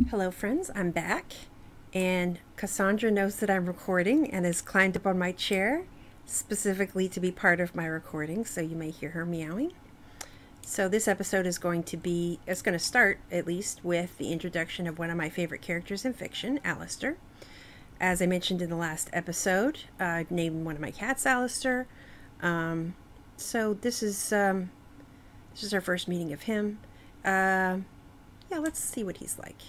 Hello friends, I'm back, and Cassandra knows that I'm recording and has climbed up on my chair specifically to be part of my recording, so you may hear her meowing. So this episode is it's going to start at least with the introduction of one of my favorite characters in fiction, Alistair. As I mentioned in the last episode, I've named one of my cats Alistair. So this is our first meeting of him. Yeah, let's see what he's like.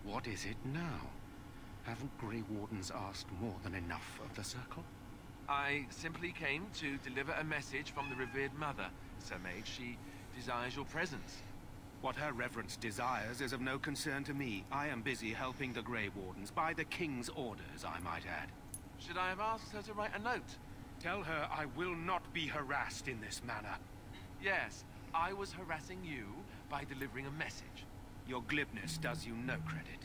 What is it now? Haven't Grey Wardens asked more than enough of the Circle? I simply came to deliver a message from the revered mother, Sir Mage. She desires your presence. What her reverence desires is of no concern to me. I am busy helping the Grey Wardens, by the King's orders, I might add. Should I have asked her to write a note? Tell her I will not be harassed in this manner. Yes, I was harassing you by delivering a message. Your glibness does you no credit.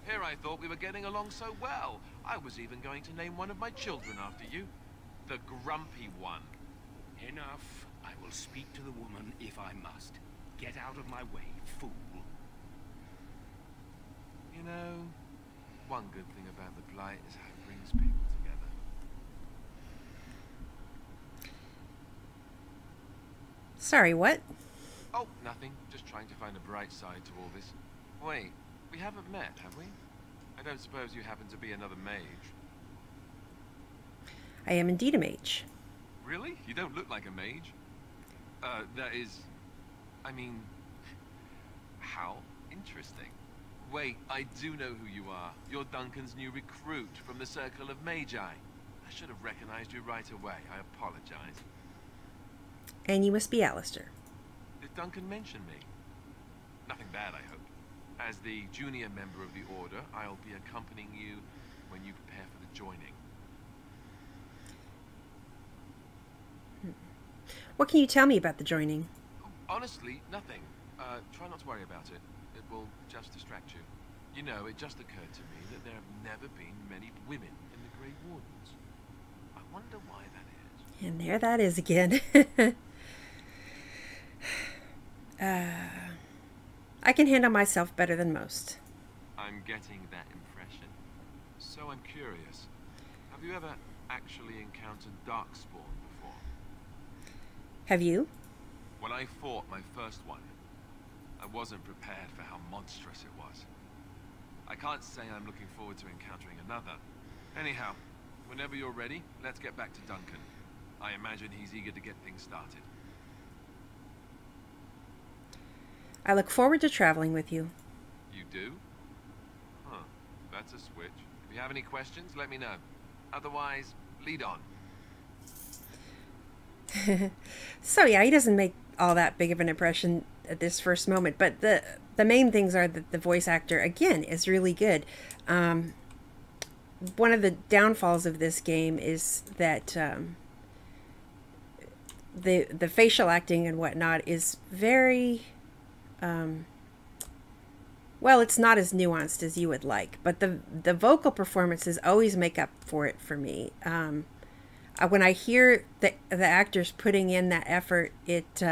Here I thought we were getting along so well. I was even going to name one of my children after you. The grumpy one. Enough. I will speak to the woman if I must. Get out of my way, fool. You know, one good thing about the Blight is how it brings people together. Sorry, what? Oh, nothing. Just trying to find a bright side to all this. Wait, we haven't met, have we? I don't suppose you happen to be another mage. I am indeed a mage. Really? You don't look like a mage. That is... I mean... How interesting. Wait, I do know who you are. You're Duncan's new recruit from the Circle of Magi. I should have recognized you right away. I apologize. And you must be Alistair. Did Duncan mention me? Nothing bad, I hope. As the junior member of the Order, I'll be accompanying you when you prepare for the joining. What can you tell me about the joining? Honestly, nothing. Try not to worry about it. It will just distract you. You know, it just occurred to me that there have never been many women in the Grey Wardens. I wonder why that is. And there that is again. I can handle myself better than most. I'm getting that impression. So I'm curious. Have you ever actually encountered Darkspawn before? Have you? When I fought my first one, I wasn't prepared for how monstrous it was. I can't say I'm looking forward to encountering another. Anyhow, whenever you're ready, let's get back to Duncan. I imagine he's eager to get things started. I look forward to traveling with you. You do? Huh. That's a switch. If you have any questions, let me know. Otherwise, lead on. So yeah, he doesn't make all that big of an impression at this first moment, but the main things are that the voice actor again is really good. One of the downfalls of this game is that the facial acting and whatnot is very well, it's not as nuanced as you would like, but the vocal performances always make up for it for me. When I hear the actors putting in that effort, it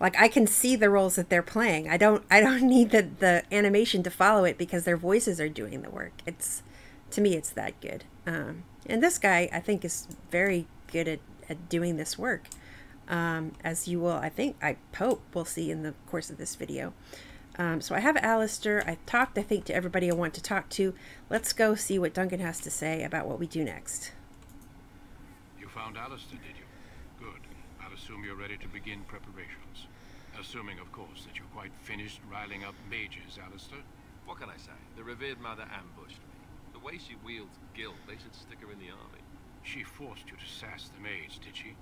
like I can see the roles that they're playing. I don't need the animation to follow it because their voices are doing the work. To me, it's that good. And this guy, I think, is very good at doing this work. As you will, I hope we'll see in the course of this video. So I have Alistair. I think, to everybody I want to talk to. Let's go see what Duncan has to say about what we do next. You found Alistair, did you? Good. I'll assume you're ready to begin preparations. Assuming, of course, that you're quite finished riling up mages, Alistair. What can I say? The revered mother ambushed me. The way she wields guilt, they should stick her in the army. She forced you to sass the mage, did she?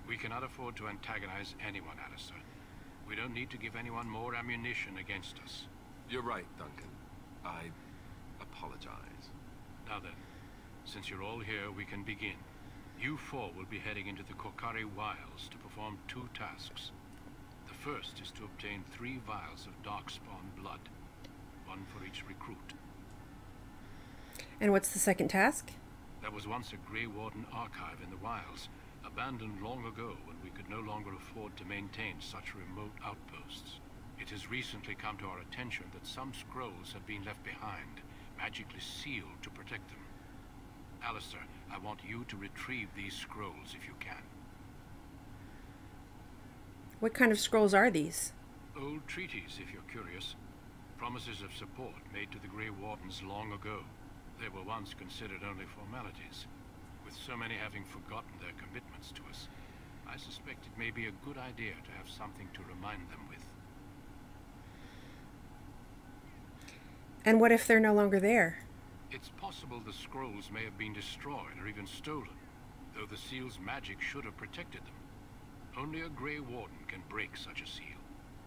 We cannot afford to antagonize anyone, Alistair. We don't need to give anyone more ammunition against us. You're right, Duncan. I apologize. Now then, since you're all here, we can begin. You four will be heading into the Kokari Wilds to perform 2 tasks. The first is to obtain 3 vials of Darkspawn blood, 1 for each recruit. And what's the second task? There was once a Grey Warden archive in the wilds, abandoned long ago when we could no longer afford to maintain such remote outposts. It has recently come to our attention that some scrolls have been left behind, magically sealed to protect them. Alistair, I want you to retrieve these scrolls if you can. What kind of scrolls are these? Old treaties, if you're curious. Promises of support made to the Grey Wardens long ago. They were once considered only formalities. With so many having forgotten their commitments to us, I suspect it may be a good idea to have something to remind them with. And what if they're no longer there? It's possible the scrolls may have been destroyed or even stolen, though the seal's magic should have protected them. Only a Grey Warden can break such a seal.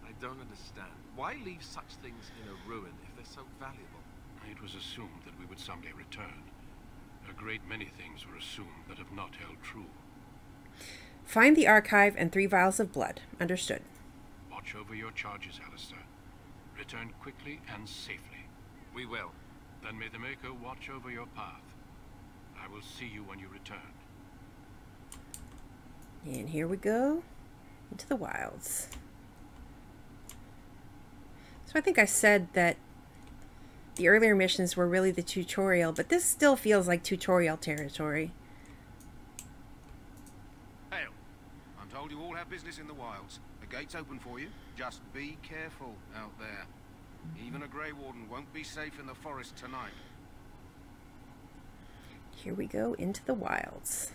I don't understand. Why leave such things in a ruin if they're so valuable? It was assumed that we would someday return. A great many things were assumed that have not held true. Find the archive and 3 vials of blood. Understood. Watch over your charges, Alistair. Return quickly and safely. We will. Then may the Maker watch over your path. I will see you when you return. And here we go into the wilds. So I think I said that the earlier missions were really the tutorial, but this still feels like tutorial territory. Hail. I'm told you all have business in the wilds. The gate's open for you. Just be careful out there. Even a Grey Warden won't be safe in the forest tonight. Here we go into the wilds.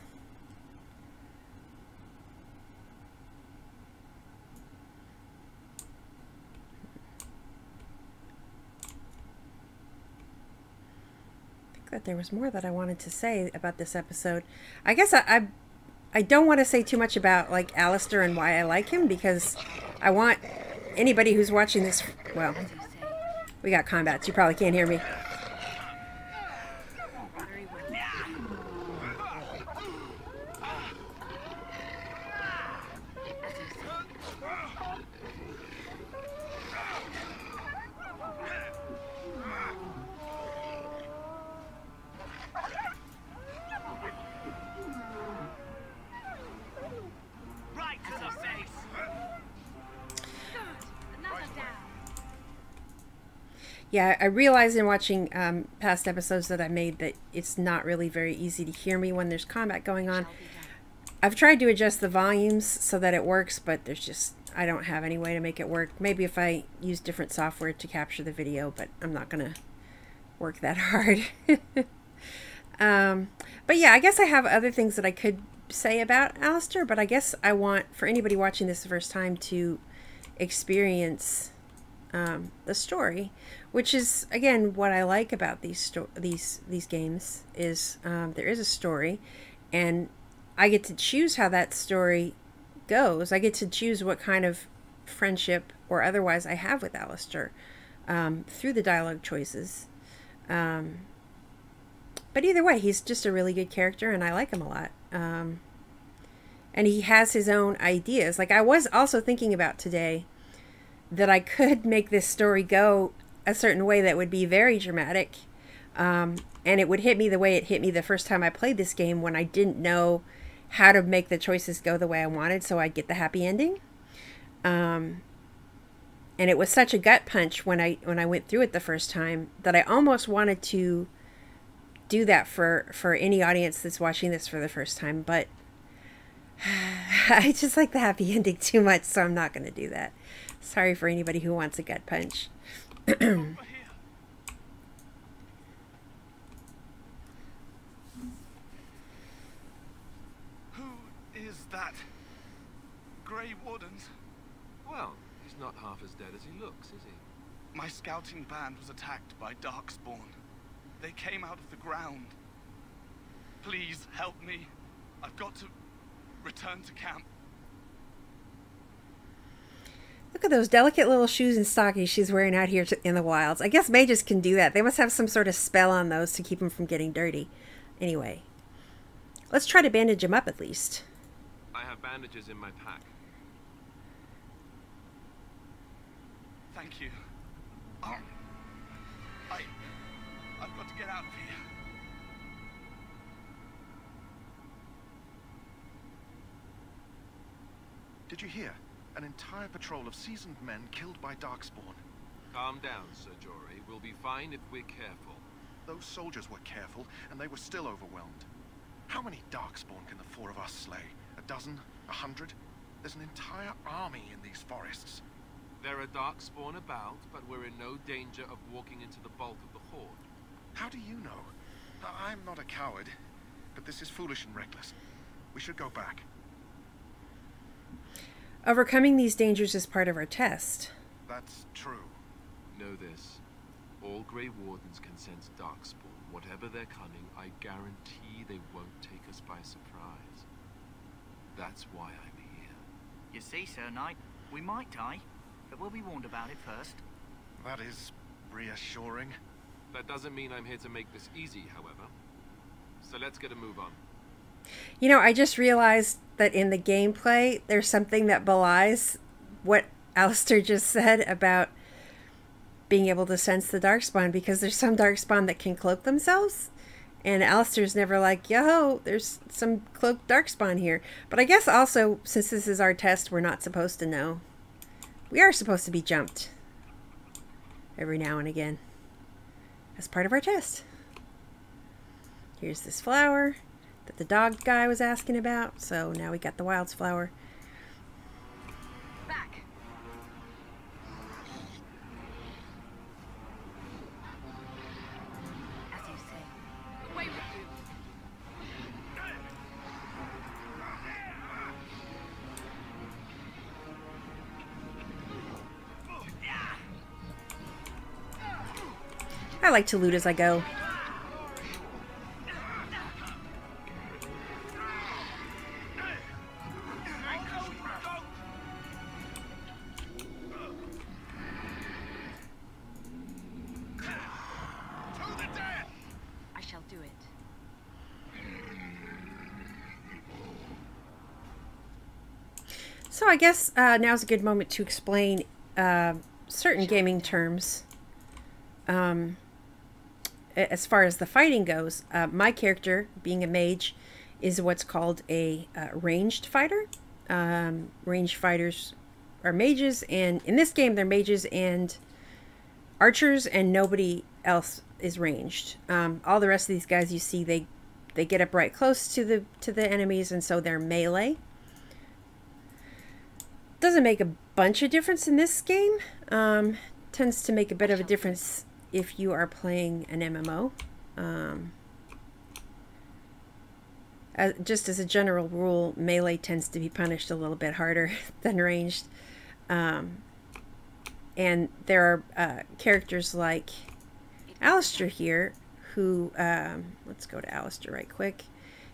That there was more that I wanted to say about this episode. I guess I don't want to say too much about like Alistair and why I like him, because I want anybody who's watching this, well, we got combats, you probably can't hear me. Yeah, I realized in watching past episodes that I made that it's not really very easy to hear me when there's combat going on. I've tried to adjust the volumes so that it works, but there's just, I don't have any way to make it work. Maybe if I use different software to capture the video, but I'm not going to work that hard. But yeah, I guess I have other things that I could say about Alistair, but I guess I want, for anybody watching this the first time, to experience the story, which is again what I like about these games is there is a story, and I get to choose how that story goes. I get to choose what kind of friendship or otherwise I have with Alistair through the dialogue choices. But either way, he's just a really good character, and I like him a lot. And he has his own ideas. Like I was also thinking about today, that I could make this story go a certain way that would be very dramatic. And it would hit me the way it hit me the first time I played this game, when I didn't know how to make the choices go the way I wanted so I'd get the happy ending. And it was such a gut punch when I went through it the first time that I almost wanted to do that for any audience that's watching this for the first time. But I just like the happy ending too much, so I'm not going to do that. Sorry for anybody who wants a gut punch. Who is that? Grey Wardens? Well, he's not half as dead as he looks, is he? My scouting band was attacked by Darkspawn. They came out of the ground. Please help me. I've got to return to camp. Look at those delicate little shoes and stockings she's wearing out here in the wilds. I guess mages can do that. They must have some sort of spell on those to keep them from getting dirty. Anyway, let's try to bandage him up at least. I have bandages in my pack. Thank you. I've got to get out of here. Did you hear? An entire patrol of seasoned men killed by Darkspawn. Calm down, Sir Jory. We'll be fine if we're careful. Those soldiers were careful, and they were still overwhelmed. How many Darkspawn can the four of us slay? A dozen? 100? There's an entire army in these forests. There are Darkspawn about, but we're in no danger of walking into the bulk of the horde. How do you know? I'm not a coward, but this is foolish and reckless. We should go back. Overcoming these dangers is part of our test. That's true. Know this. All Grey Wardens can sense Darkspawn. Whatever they're cunning, I guarantee they won't take us by surprise. That's why I'm here. You see, Sir Knight, we might die, but we'll be warned about it first. That is reassuring. That doesn't mean I'm here to make this easy, however. So let's get a move on. You know, I just realized that in the gameplay, there's something that belies what Alistair just said about being able to sense the Darkspawn, because there's some Darkspawn that can cloak themselves, and Alistair's never like, yo, there's some cloaked Darkspawn here. But I guess also, since this is our test, we're not supposed to know. We are supposed to be jumped every now and again as part of our test. Here's this flower that the dog guy was asking about, so now we got the wilds flower. Back. As you say. Away with you. I like to loot as I go. I shall do it. So I guess now's a good moment to explain certain gaming terms. As far as the fighting goes, my character, being a mage, is what's called a ranged fighter. Ranged fighters are mages, and in this game they're mages and archers, and nobody else is ranged. All the rest of these guys you see, they get up right close to the enemies, and so they're melee. Doesn't make a bunch of difference in this game. Tends to make a bit of a difference if you are playing an MMO. Just as a general rule, melee tends to be punished a little bit harder than ranged. And there are characters like Alistair here who, let's go to Alistair right quick.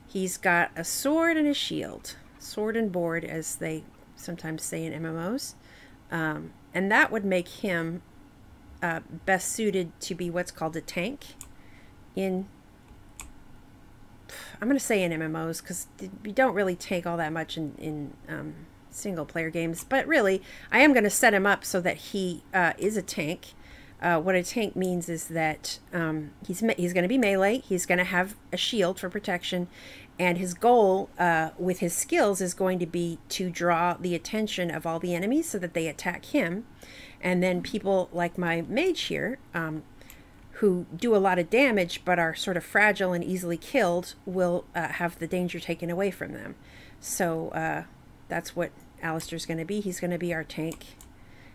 He's got a sword and a shield. Sword and board, as they sometimes say in MMOs. And that would make him best suited to be what's called a tank in, I'm going to say in MMOs, because you don't really tank all that much in single player games, but really I am going to set him up so that he is a tank. What a tank means is that he's going to be melee, he's going to have a shield for protection, and his goal with his skills is going to be to draw the attention of all the enemies so that they attack him. And then people like my mage here, who do a lot of damage but are sort of fragile and easily killed, will have the danger taken away from them. So that's what Alistair's going to be. He's going to be our tank.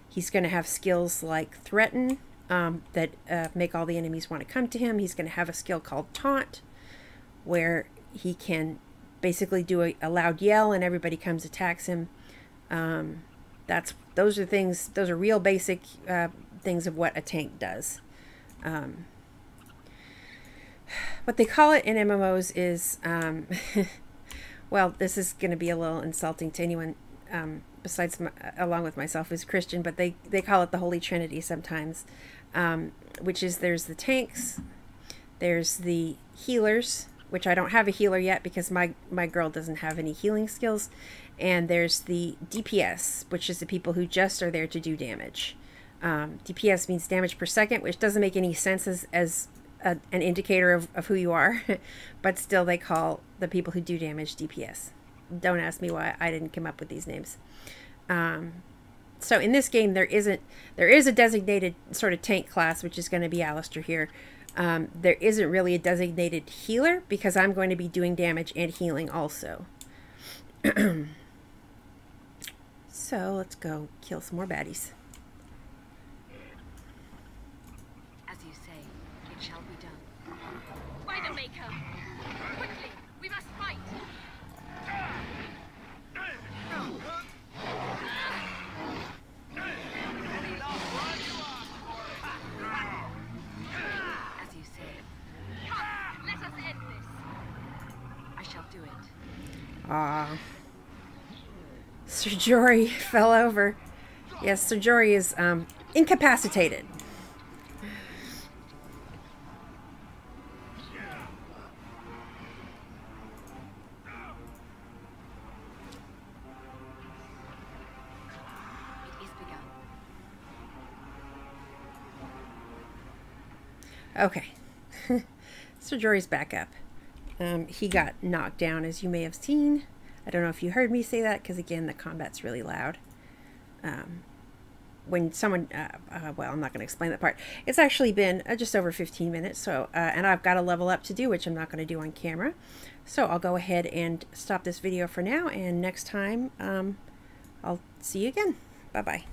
He's going to have skills like Threaten, that make all the enemies want to come to him. He's going to have a skill called Taunt, where he can basically do a loud yell and everybody comes attacks him. Those are things. Those are real basic things of what a tank does. What they call it in MMOs is, well, this is going to be a little insulting to anyone besides along with myself who's Christian, but they call it the Holy Trinity sometimes, which is there's the tanks, there's the healers, which I don't have a healer yet because my girl doesn't have any healing skills. And there's the DPS, which is the people who just are there to do damage. DPS means damage per second, which doesn't make any sense as an indicator of who you are. But still, they call the people who do damage DPS. Don't ask me why I didn't come up with these names. So in this game, there is a designated sort of tank class, which is going to be Alistair here. There isn't really a designated healer because I'm going to be doing damage and healing also. So let's go kill some more baddies. As you say, it shall be done. By the Maker! Quickly, we must fight! As you say. Come, let us end this. I shall do it. Ah. Sir Jory fell over. Yes, Sir Jory is incapacitated. It is begun. Okay. Sir Jory's back up. He got knocked down, as you may have seen. I don't know if you heard me say that, because again, the combat's really loud. When someone, well, I'm not going to explain that part. It's actually been just over 15 minutes, so, and I've got a level up to do, which I'm not going to do on camera. So I'll go ahead and stop this video for now, and next time, I'll see you again. Bye-bye.